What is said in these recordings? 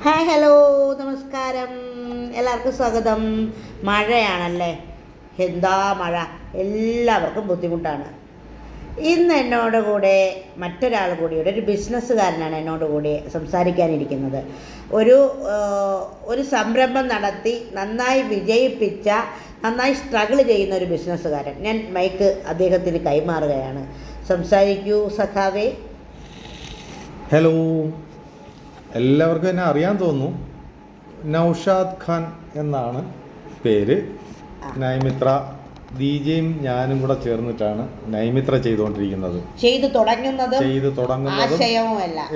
Hi hello നമസ്കാരം, എല്ലാവർക്കും സ്വാഗതം. മഴയാണല്ലേ, എന്താ മഴ, എല്ലാവർക്കും ബുദ്ധിമുട്ടാണ്. ഇന്ന് എന്നോട് കൂടെ മറ്റൊരാൾ കൂടിയുടെ ഒരു ബിസിനസ്സുകാരനാണ് എന്നോട് കൂടി സംസാരിക്കാനിരിക്കുന്നത്. ഒരു സംരംഭം നടത്തി നന്നായി വിജയിപ്പിച്ച, നന്നായി സ്ട്രഗിൾ ചെയ്യുന്ന ഒരു ബിസിനസ്സുകാരൻ. ഞാൻ മൈക്ക് അദ്ദേഹത്തിന് കൈമാറുകയാണ്. സംസാരിക്കൂ സഖാവേ. ഹലോ, എല്ലാവർക്കും എന്നെ അറിയാൻ തോന്നുന്നു. നൗഷാദ് ഖാൻ എന്നാണ് പേര്. നൈമിത്ര ദീജയും ഞാനും കൂടെ ചേർന്നിട്ടാണ് നൈമിത്ര ചെയ്തുകൊണ്ടിരിക്കുന്നത്. ചെയ്തു തുടങ്ങുന്നതും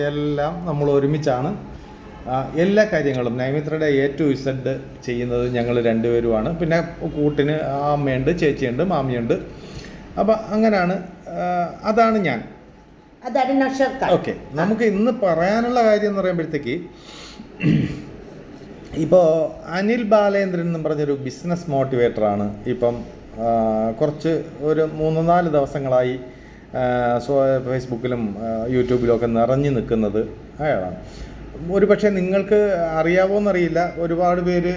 എല്ലാം നമ്മൾ ഒരുമിച്ചാണ്. എല്ലാ കാര്യങ്ങളും നൈമിത്രയുടെ A to Z ചെയ്യുന്നത് ഞങ്ങൾ രണ്ടുപേരുമാണ്. പിന്നെ കൂട്ടിന് അമ്മയുണ്ട്, ചേച്ചിയുണ്ട്, മാമിയുണ്ട്. അപ്പം അങ്ങനെയാണ്. അതാണ് ഞാൻ. ഓക്കെ, നമുക്ക് ഇന്ന് പറയാനുള്ള കാര്യം എന്ന് പറയുമ്പോഴത്തേക്ക്, ഇപ്പോൾ അനിൽ ബാലേന്ദ്രൻ എന്ന് പറഞ്ഞൊരു ബിസിനസ് മോട്ടിവേറ്ററാണ് ഇപ്പം ഒരു 3-4 ദിവസങ്ങളായി ഫേസ്ബുക്കിലും യൂട്യൂബിലും ഒക്കെ നിറഞ്ഞു നിൽക്കുന്നത് അയാളാണ്. ഒരു പക്ഷേ നിങ്ങൾക്ക് അറിയാവോന്നറിയില്ല, ഒരുപാട് പേര്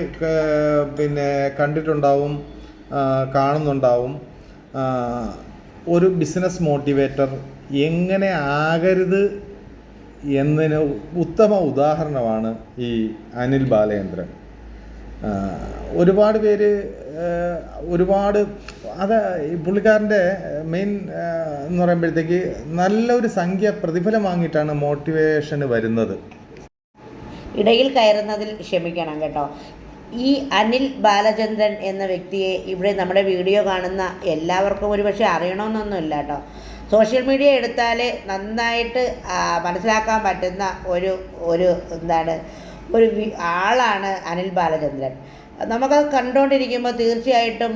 പിന്നെ കണ്ടിട്ടുണ്ടാവും, കാണുന്നുണ്ടാവും. ഒരു ബിസിനസ് മോട്ടിവേറ്റർ എങ്ങനെ ആകരുത് എന്നതിന് ഉത്തമ ഉദാഹരണമാണ് ഈ അനിൽ ബാലേന്ദ്രൻ. ഒരുപാട് പേര് അത് പുള്ളിക്കാരൻ്റെ മെയിൻ എന്ന് പറയുമ്പോഴത്തേക്ക് നല്ലൊരു സംഖ്യ പ്രതിഫലം വാങ്ങിയിട്ടാണ് മോട്ടിവേഷന് വരുന്നത്. ഇടയിൽ കയറുന്നതിൽ ക്ഷമിക്കണം കേട്ടോ. ഈ അനിൽ ബാലചന്ദ്രൻ എന്ന വ്യക്തിയെ ഇവിടെ നമ്മുടെ വീഡിയോ കാണുന്ന എല്ലാവർക്കും ഒരുപക്ഷെ അറിയണമെന്നൊന്നുമില്ല കേട്ടോ. സോഷ്യൽ മീഡിയ എടുത്താൽ നന്നായിട്ട് മനസ്സിലാക്കാൻ പറ്റുന്ന ഒരു ആളാണ് അനിൽ ബാലചന്ദ്രൻ. നമുക്കത് കണ്ടുകൊണ്ടിരിക്കുമ്പോൾ തീർച്ചയായിട്ടും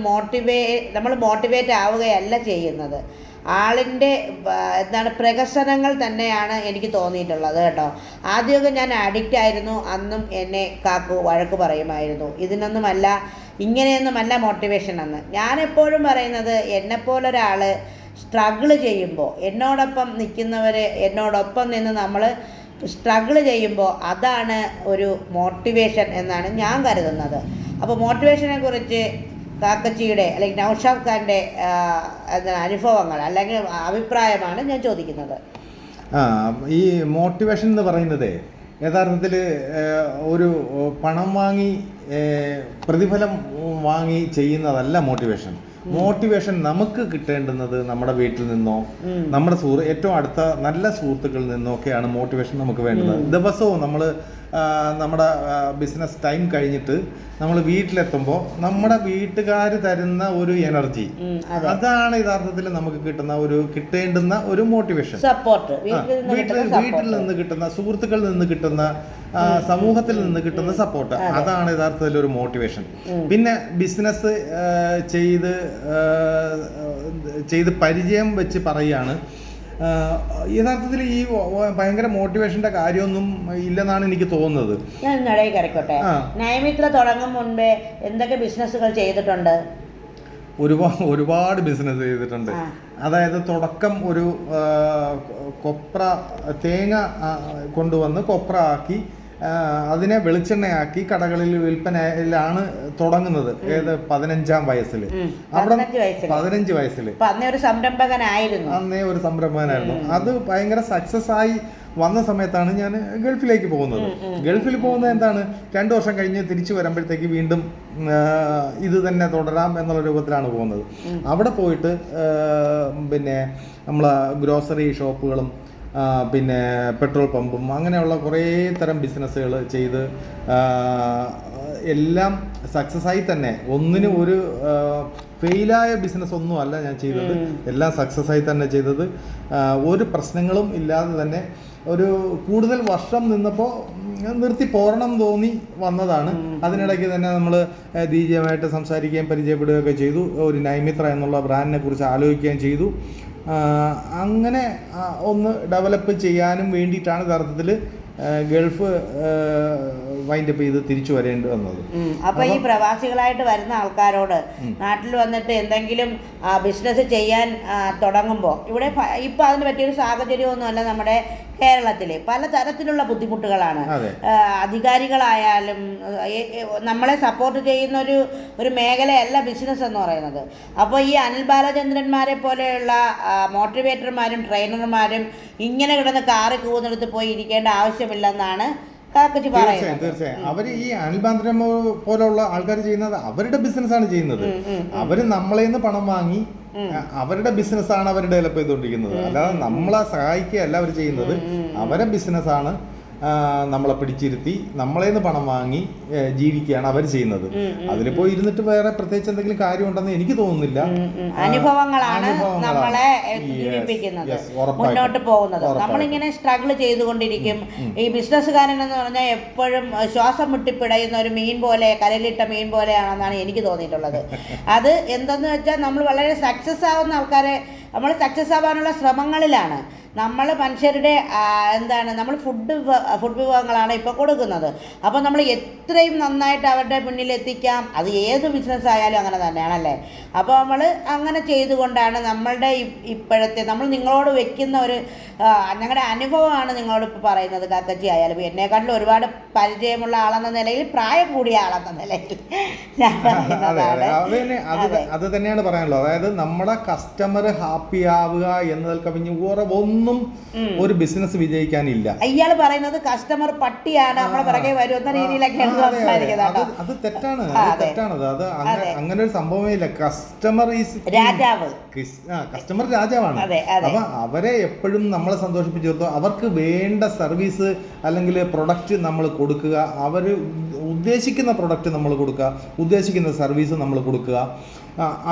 നമ്മൾ മോട്ടിവേറ്റ് ആവുകയല്ല ചെയ്യുന്നത്. ആളിൻ്റെ പ്രഹസനങ്ങൾ തന്നെയാണ് എനിക്ക് തോന്നിയിട്ടുള്ളത് കേട്ടോ. ആദ്യമൊക്കെ ഞാൻ അഡിക്റ്റ് ആയിരുന്നു. അന്നും എന്നെ കാക്കു വഴക്ക് പറയുമായിരുന്നു. ഇങ്ങനെയൊന്നുമല്ല മോട്ടിവേഷൻ എന്ന്. ഞാനെപ്പോഴും പറയുന്നത്, എന്നെപ്പോലൊരാൾ സ്ട്രഗിൾ ചെയ്യുമ്പോൾ, എന്നോടൊപ്പം നിൽക്കുന്നവർ എന്നോടൊപ്പം നിന്ന് നമ്മൾ സ്ട്രഗിൾ ചെയ്യുമ്പോൾ അതാണ് ഒരു മോട്ടിവേഷൻ എന്നാണ് ഞാൻ കരുതുന്നത്. അപ്പോൾ മോട്ടിവേഷനെ കുറിച്ച് കാക്കച്ചിയുടെ അല്ലെങ്കിൽ നൗഷാദ് ഖാൻ്റെ അനുഭവങ്ങൾ അല്ലെങ്കിൽ അഭിപ്രായമാണ് ഞാൻ ചോദിക്കുന്നത്. ഈ മോട്ടിവേഷൻ എന്ന് പറയുന്നത് യഥാർത്ഥത്തിൽ ഒരു പണം വാങ്ങി പ്രതിഫലം വാങ്ങി ചെയ്യുന്നതല്ല മോട്ടിവേഷൻ. മോട്ടിവേഷൻ നമുക്ക് കിട്ടേണ്ടുന്നത് നമ്മുടെ വീട്ടിൽ നിന്നോ, നമ്മുടെ ഏറ്റവും അടുത്ത നല്ല സുഹൃത്തുക്കളിൽ നിന്നോ ഒക്കെയാണ് മോട്ടിവേഷൻ നമുക്ക് വേണ്ടുന്നത്. ദിവസവും നമ്മുടെ ബിസിനസ് ടൈം കഴിഞ്ഞിട്ട് നമ്മൾ വീട്ടിലെത്തുമ്പോൾ നമ്മുടെ വീട്ടുകാർ തരുന്ന ഒരു എനർജി, അതാണ് യഥാർത്ഥത്തിൽ നമുക്ക് കിട്ടേണ്ടുന്ന ഒരു മോട്ടിവേഷൻ. സപ്പോർട്ട് വീട്ടിൽ നിന്ന് കിട്ടുന്ന, സുഹൃത്തുക്കളിൽ നിന്ന് കിട്ടുന്ന, സമൂഹത്തിൽ നിന്ന് കിട്ടുന്ന സപ്പോർട്ട്, അതാണ് യഥാർത്ഥത്തിൽ ഒരു മോട്ടിവേഷൻ. പിന്നെ ബിസിനസ് ചെയ്ത് പരിചയം വെച്ച് പറയുകയാണ്, യഥാർത്ഥത്തിൽ ഈ ഭയങ്കര മോട്ടിവേഷന്റെ കാര്യമൊന്നും ഇല്ലെന്നാണ് എനിക്ക് തോന്നുന്നത്. ഞാൻ കരക്കോട്ടെ, നൈമിത്ര തുടങ്ങും മുൻപേ എന്തൊക്കെ ബിസിനസ്സുകൾ ചെയ്തിട്ടുണ്ട്? ഒരുപാട് ബിസിനസ് ചെയ്തിട്ടുണ്ട്. അതായത് തുടക്കം ഒരു തേങ്ങ കൊണ്ടുവന്ന് കൊപ്ര ആക്കി അതിനെ വെളിച്ചെണ്ണയാക്കി കടകളിൽ വിൽപ്പനയിലാണ് തുടങ്ങുന്നത്. 15-ാം വയസ്സിൽ, 15 വയസ്സിൽ അന്നേ ഒരു സംരംഭകനായിരുന്നു. അത് ഭയങ്കര സക്സസ് ആയി വന്ന സമയത്താണ് ഞാൻ ഗൾഫിലേക്ക് പോകുന്നത്. ഗൾഫിൽ പോകുന്നത് എന്താണ്, 2 വർഷം കഴിഞ്ഞ് തിരിച്ചു വരുമ്പോഴത്തേക്ക് വീണ്ടും ഇത് തന്നെ തുടരാം എന്നുള്ള രൂപത്തിലാണ് പോകുന്നത്. അവിടെ പോയിട്ട് പിന്നെ നമ്മളെ ഗ്രോസറി ഷോപ്പുകളും പിന്നെ പെട്രോൾ പമ്പും അങ്ങനെയുള്ള കുറേ തരം ബിസിനസ്സുകൾ ചെയ്ത് എല്ലാം സക്സസ് ആയി തന്നെ. ഒന്നിനും ഒരു ഫെയിലായ ബിസിനസ് ഒന്നും അല്ല ഞാൻ ചെയ്തത്, എല്ലാം സക്സസ് ആയി തന്നെ ചെയ്തത്. ഒരു പ്രശ്നങ്ങളും ഇല്ലാതെ തന്നെ ഒരു കൂടുതൽ വർഷം നിന്നപ്പോൾ നിർത്തി പോരണം തോന്നി വന്നതാണ്. അതിനിടയ്ക്ക് തന്നെ നമ്മൾ ദീജയുമായിട്ട് സംസാരിക്കുകയും പരിചയപ്പെടുകയൊക്കെ ചെയ്തു. ഒരു നൈമിത്ര എന്നുള്ള ബ്രാൻഡിനെ കുറിച്ച് ആലോചിക്കുകയും ചെയ്തു. അങ്ങനെ ഒന്ന് ഡെവലപ്പ് ചെയ്യാനും വേണ്ടിയിട്ടാണ് യഥാർത്ഥത്തിൽ ഗൾഫ് വൈൻഡപ്പ് ചെയ്ത് തിരിച്ചു വരേണ്ടി വന്നത്. അപ്പൊ ഈ പ്രവാസികളായിട്ട് വരുന്ന ആൾക്കാരോട് നാട്ടിൽ വന്നിട്ട് എന്തെങ്കിലും ബിസിനസ് ചെയ്യാൻ തുടങ്ങുമ്പോൾ, ഇവിടെ ഇപ്പൊ അതിന് പറ്റിയൊരു സാഹചര്യമൊന്നുമല്ല നമ്മുടെ കേരളത്തിൽ പലതരത്തിലുള്ള ബുദ്ധിമുട്ടുകളാണ്. അതെ. അധികാരികളായാലും നമ്മളെ സപ്പോർട്ട് ചെയ്യുന്ന ഒരു മേഖലയല്ല ബിസിനസ് എന്ന് പറയുന്നത്. അപ്പോൾ ഈ അനിൽ ബാലചന്ദ്രന്മാരെ പോലെയുള്ള മോട്ടിവേറ്റർമാരും ട്രെയിനർമാരും ഇങ്ങനെ കിടന്ന് കാറി കൂന്നിടത്ത് പോയി ഇരിക്കേണ്ട ആവശ്യമില്ലെന്നാണ് കാക്കച്ചി പറയുന്നത്. തീർച്ചയായും അവർ ഈ അനിൽ ബാലചന്ദ്രൻ പോലുള്ള ആൾക്കാർ ചെയ്യുന്നത് അവരുടെ ബിസിനസ്സാണ് ചെയ്യുന്നത്. അവര് നമ്മളെ നിന്ന് പണം വാങ്ങി അവരുടെ ബിസിനസ്സാണ് അവർ ഡെവലപ്പ് ചെയ്തുകൊണ്ടിരിക്കുന്നത്. അല്ലാതെ നമ്മളെ സഹായിക്കുകയല്ല അവർ ചെയ്യുന്നത്. അവരുടെ ബിസിനസ്സാണ് നമ്മളെ പിടിച്ചിരുത്തി നമ്മളെ നിന്ന് പണം വാങ്ങി ജീവിക്കുകയാണ് അവർ ചെയ്യുന്നത്. അതിലിപ്പോ ഇരുന്നിട്ട് വേറെ പ്രത്യേകിച്ച് എന്തെങ്കിലും കാര്യമുണ്ടെന്ന് എനിക്ക് തോന്നുന്നില്ല. അനുഭവങ്ങളാണ് നമ്മളെ ജീവിപ്പിക്കുന്നത്, മുന്നോട്ട് പോകുന്നത്. നമ്മളിങ്ങനെ സ്ട്രഗിൾ ചെയ്തുകൊണ്ടിരിക്കും. ഈ ബിസിനസ്സുകാരൻ എന്ന് പറഞ്ഞാൽ എപ്പോഴും ശ്വാസം മുട്ടിപ്പിടയുന്ന ഒരു മീൻ പോലെ, കരലിട്ട മീൻ പോലെയാണെന്നാണ് എനിക്ക് തോന്നിയിട്ടുള്ളത്. അത് എന്തെന്ന് വെച്ചാൽ നമ്മൾ വളരെ സക്സസ് ആവുന്ന ആൾക്കാരെ, നമ്മൾ സക്സസ് ആവാനുള്ള ശ്രമങ്ങളിലാണ്. നമ്മൾ മനുഷ്യരുടെ നമ്മൾ ഫുഡ് വിഭവങ്ങളാണ് ഇപ്പോൾ കൊടുക്കുന്നത്. അപ്പോൾ നമ്മൾ എത്രയും നന്നായിട്ട് അവരുടെ മുന്നിൽ എത്തിക്കാം. അത് ഏത് ബിസിനസ് ആയാലും അങ്ങനെ തന്നെയാണല്ലേ. അപ്പോൾ നമ്മൾ അങ്ങനെ ചെയ്തുകൊണ്ടാണ് നമ്മളുടെ ഇപ്പോഴത്തെ നമ്മൾ നിങ്ങളോട് വെക്കുന്ന ഞങ്ങളുടെ അനുഭവമാണ് നിങ്ങളോട് ഇപ്പോൾ പറയുന്നത്. കാക്കച്ചി ആയാലും എന്നെക്കാട്ടിലും ഒരുപാട് പരിചയമുള്ള ആളെന്ന നിലയിൽ, പ്രായം കൂടിയ ആളെന്ന നിലയിൽ ഞാൻ അത് തന്നെയാണ് പറയാനുള്ളത്. അതായത് നമ്മുടെ കസ്റ്റമർ ഹാപ്പി ആവുക എന്നതിൽ കവിഞ്ഞ് ഒന്നും ഒരു ബിസിനസ് വിജയിക്കാനില്ല. ഇയാൾ പറയുന്നത് കസ്റ്റമർ പട്ടിയാണ്, നമ്മളെ പിറകെ വരുന്ന രീതിയിലൊക്കെയാണ് സംസാരിക്കുന്നത്. അത് തെറ്റാണ്. അത് അങ്ങനെ ഒരു സംഭവമേ ഇല്ല. കസ്റ്റമർ ഈസ് രാജാവ്. കസ്റ്റമർ രാജാവാണ്. അപ്പൊ അവരെ എപ്പോഴും നമ്മളെ സന്തോഷിപ്പിച്ചു നിർത്തുക. അവർക്ക് വേണ്ട സർവീസ് അല്ലെങ്കിൽ പ്രൊഡക്റ്റ് നമ്മൾ കൊടുക്കുക. അവർ ഉദ്ദേശിക്കുന്ന പ്രൊഡക്റ്റ് നമ്മൾ കൊടുക്കുക, ഉദ്ദേശിക്കുന്ന സർവീസ് നമ്മൾ കൊടുക്കുക.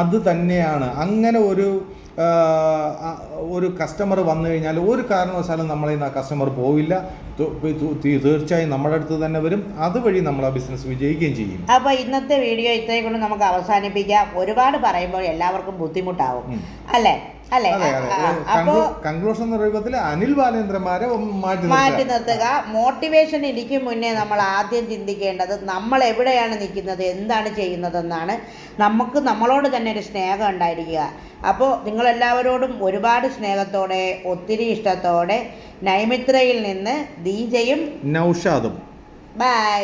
അത് തന്നെയാണ്. അങ്ങനെ ഒരു കസ്റ്റമർ വന്നു കഴിഞ്ഞാൽ ഒരു കാരണവശാലും നമ്മളെ ആ കസ്റ്റമർ പോവില്ല. തീർച്ചയായും നമ്മുടെ അടുത്ത് തന്നെ വരും. അതുവഴി നമ്മൾ ആ ബിസിനസ് വിജയിക്കുകയും ചെയ്യും. അപ്പോൾ ഇന്നത്തെ വീഡിയോ ഇത്രയും കൊണ്ട് നമുക്ക് അവസാനിപ്പിക്കാം. ഒരുപാട് പറയുമ്പോൾ എല്ലാവർക്കും ബുദ്ധിമുട്ടാവും അല്ലേ? അപ്പോൾ കൺക്ലൂഷൻ രൂപത്തിൽ അനിൽ ബാലേന്ദ്രന്മാരെ മാറ്റി നിർത്തുക. മോട്ടിവേഷൻ ഇരിക്കും മുന്നേ നമ്മൾ ആദ്യം ചിന്തിക്കേണ്ടത് നമ്മൾ എവിടെയാണ് നിൽക്കുന്നത്, എന്താണ് ചെയ്യുന്നതെന്നാണ്. നമുക്ക് നമ്മളോട് തന്നെ ഒരു സ്നേഹം ഉണ്ടായിരിക്കുക. അപ്പോൾ നിങ്ങളെല്ലാവരോടും ഒരുപാട് സ്നേഹത്തോടെ, ഒത്തിരി ഇഷ്ടത്തോടെ, നൈമിത്രയിൽ നിന്ന് ദീജയും നൗഷാദും. ബൈ.